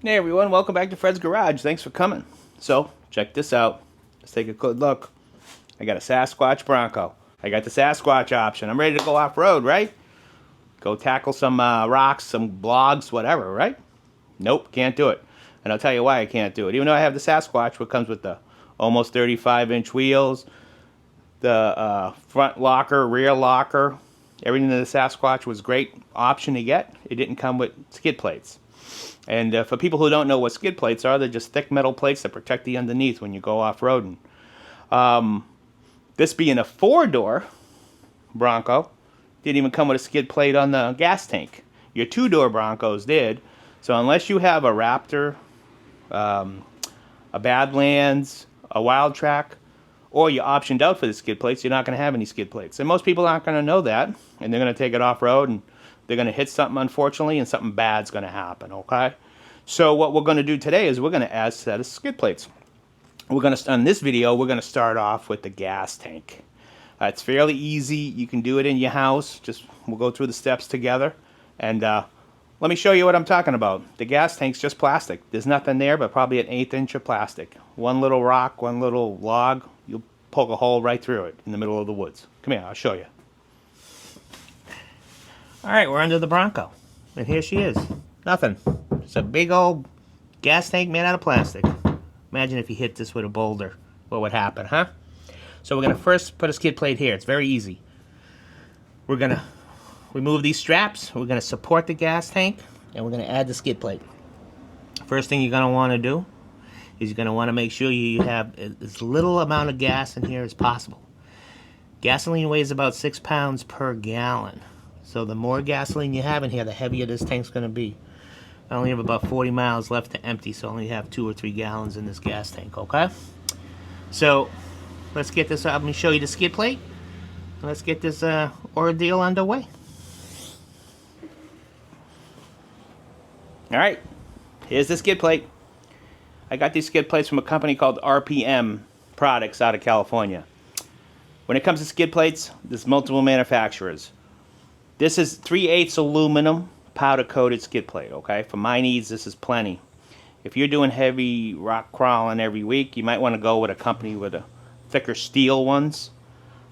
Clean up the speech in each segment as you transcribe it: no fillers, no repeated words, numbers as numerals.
Hey everyone, welcome back to Fred's Garage. Thanks for coming. So, check this out. Let's take a good look. I got a Sasquatch Bronco. I got the Sasquatch option. I'm ready to go off-road, right? Go tackle some rocks, some blogs, whatever, right? Nope, can't do it. And I'll tell you why I can't do it. Even though I have the Sasquatch, which comes with the almost 35-inch wheels, the front locker, rear locker, everything in the Sasquatch was a great option to get. It didn't come with skid plates. And for people who don't know what skid plates are, they're just thick metal plates that protect the underneath when you go off-roading. This being a four-door Bronco, didn't even come with a skid plate on the gas tank. Your two-door Broncos did. So unless you have a Raptor, a Badlands, a Wild Track, or you optioned out for the skid plates, you're not going to have any skid plates. And most people aren't going to know that, and they're going to take it off-road, and they're going to hit something, unfortunately, and something bad's going to happen, okay? So what we're going to do today is we're going to add a set of skid plates. We're going to, on this video, we're going to start off with the gas tank. It's fairly easy. You can do it in your house. We'll go through the steps together, and let me show you what I'm talking about. The gas tank's just plastic. There's nothing there but probably an 1/8 inch of plastic. One little rock, one little log, you'll poke a hole right through it in the middle of the woods. Come here, I'll show you. Alright, we're under the Bronco. And here she is. Nothing. It's a big old gas tank made out of plastic. Imagine if you hit this with a boulder. What would happen, huh? So we're going to first put a skid plate here. It's very easy. We're going to remove these straps. We're going to support the gas tank. And we're going to add the skid plate. First thing you're going to want to do is you're going to want to make sure you have as little amount of gas in here as possible. Gasoline weighs about 6 pounds per gallon. So the more gasoline you have in here, the heavier this tank's going to be. I only have about 40 miles left to empty, so I only have 2 or 3 gallons in this gas tank, okay? So let's get this, let me show you the skid plate. Let's get this ordeal underway. Alright, here's the skid plate. I got these skid plates from a company called RPM Products out of California. When it comes to skid plates, there's multiple manufacturers. This is 3/8 aluminum powder coated skid plate, okay? For my needs, this is plenty. If you're doing heavy rock crawling every week, you might want to go with a company with a thicker steel ones.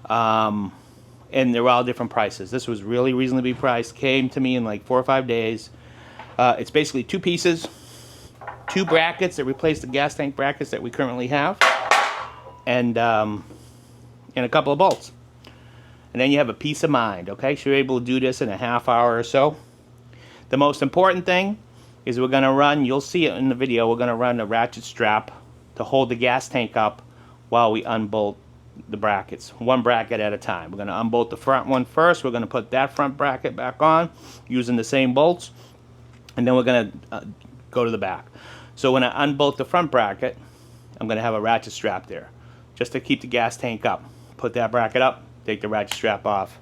And they're all different prices. This was really reasonably priced. Came to me in like 4 or 5 days. It's basically 2 pieces, 2 brackets that replace the gas tank brackets that we currently have, and a couple of bolts. And then you have a peace of mind, okay? So you're able to do this in a half hour or so. The most important thing is we're going to run, you'll see it in the video, we're going to run a ratchet strap to hold the gas tank up while we unbolt the brackets, 1 bracket at a time. We're going to unbolt the front one first. We're going to put that front bracket back on using the same bolts, and then we're going to go to the back. So when I unbolt the front bracket, I'm going to have a ratchet strap there just to keep the gas tank up. Put that bracket up, take the ratchet strap off,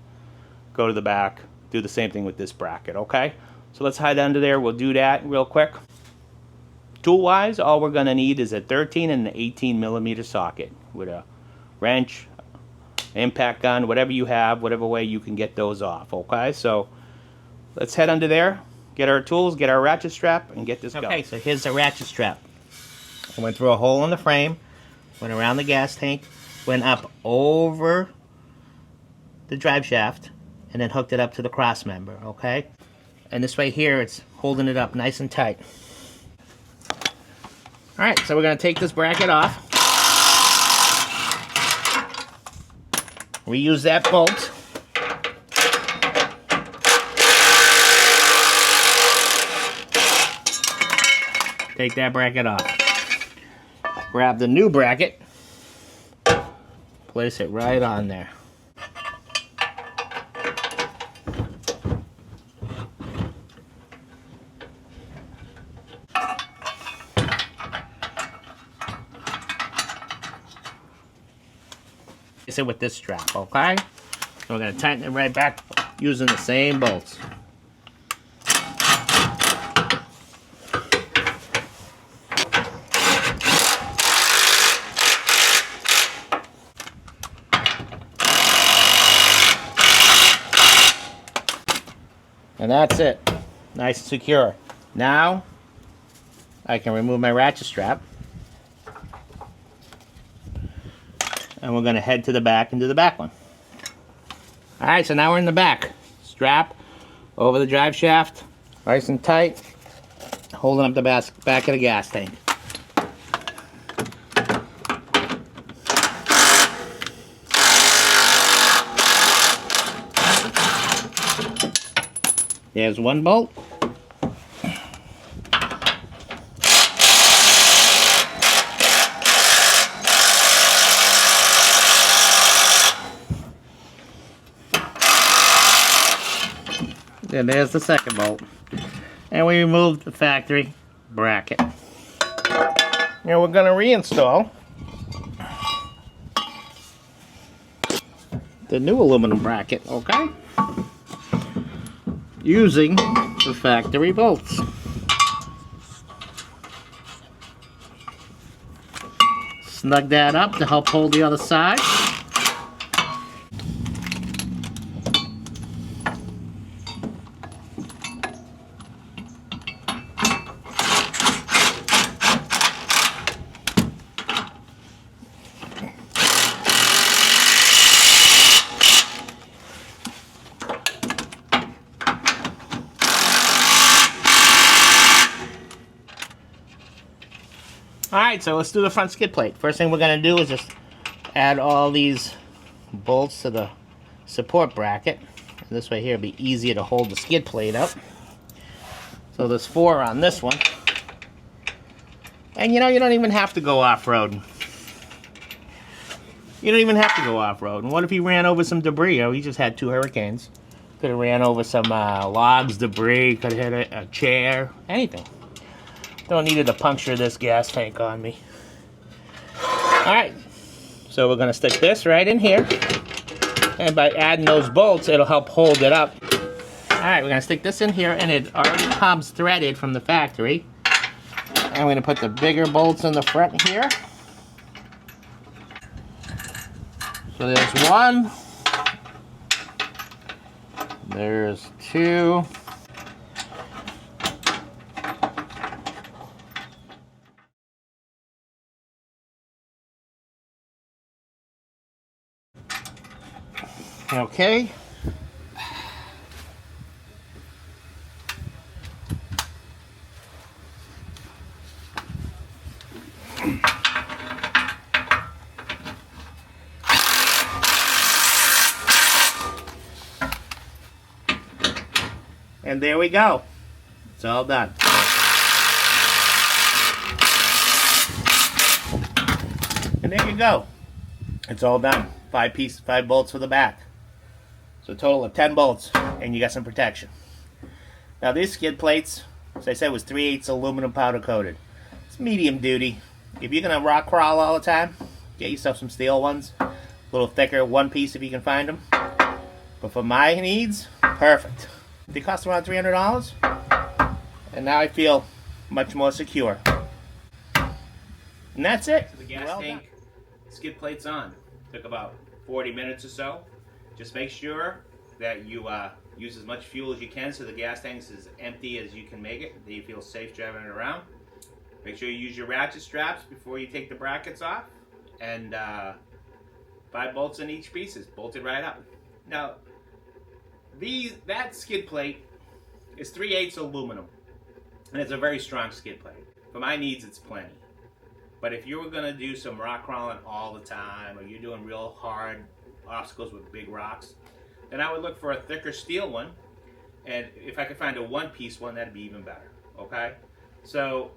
go to the back, do the same thing with this bracket, okay? So let's hide under there. We'll do that real quick. Tool-wise, all we're going to need is a 13 and an 18 millimeter socket with a wrench, impact gun, whatever you have, whatever way you can get those off, okay? So let's head under there, get our tools, get our ratchet strap, and get this going. Okay, so here's the ratchet strap. I went through a hole in the frame, went around the gas tank, went up over the drive shaft, and then hooked it up to the cross member, okay? And this way here, it's holding it up nice and tight. Alright, so we're going to take this bracket off. Reuse that bolt. Take that bracket off. Grab the new bracket. Place it right on there. Place it with this strap, okay? So we're going to tighten it right back using the same bolts. And that's it. Nice and secure. Now, I can remove my ratchet strap. And we're going to head to the back and do the back one. Alright, so now we're in the back. Strap over the drive shaft, nice and tight, holding up the back of the gas tank. There's one bolt. And there's the second bolt. And we removed the factory bracket. Now we're going to reinstall the new aluminum bracket, okay? Using the factory bolts. Snug that up to help hold the other side. Alright, so let's do the front skid plate. First thing we're going to do is just add all these bolts to the support bracket. This way here will be easier to hold the skid plate up. So there's 4 on this one. And you know, you don't even have to go off-road. You don't even have to go off-road. And what if he ran over some debris? Oh, he just had 2 hurricanes. Could have ran over some logs, debris, could have hit a chair, anything. Don't need to puncture this gas tank on me. Alright, so we're going to stick this right in here. And by adding those bolts, it'll help hold it up. Alright, we're going to stick this in here, and it already comes threaded from the factory. And we're going to put the bigger bolts in the front here. So there's 1. There's 2. Okay. And there we go. It's all done. And there you go. It's all done. 5 bolts for the back. So a total of 10 bolts, and you got some protection. Now these skid plates, as I said, was 3/8 aluminum powder coated. It's medium duty. If you're gonna rock crawl all the time, get yourself some steel ones. A little thicker, 1 piece if you can find them. But for my needs, perfect. They cost around $300, and now I feel much more secure. And that's it. So the gas tank, skid plates on. Took about 40 minutes or so. Just make sure that you use as much fuel as you can so the gas tank is as empty as you can make it, that you feel safe driving it around. Make sure you use your ratchet straps before you take the brackets off, and 5 bolts in each piece is bolted right up. Now, that skid plate is 3/8 aluminum, and it's a very strong skid plate. For my needs, it's plenty. But if you were going to do some rock crawling all the time, or you're doing real hard obstacles with big rocks, then I would look for a thicker steel one, and if I could find a 1-piece one, that'd be even better. Okay, so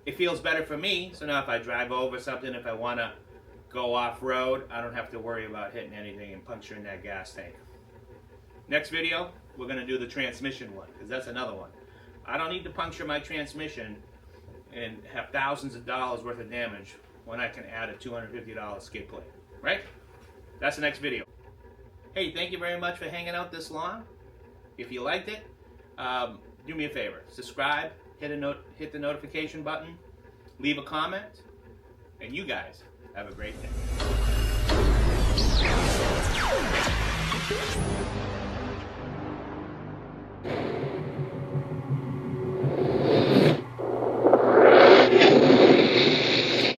it feels better for me. So now if I drive over something, if I want to go off-road, I don't have to worry about hitting anything and puncturing that gas tank. Next video, we're going to do the transmission one, because that's another one. I don't need to puncture my transmission and have thousands of dollars worth of damage when I can add a $250 skid plate, right? That's the next video. Hey, thank you very much for hanging out this long. If you liked it, do me a favor. Subscribe, hit the notification button, leave a comment, and you guys have a great day.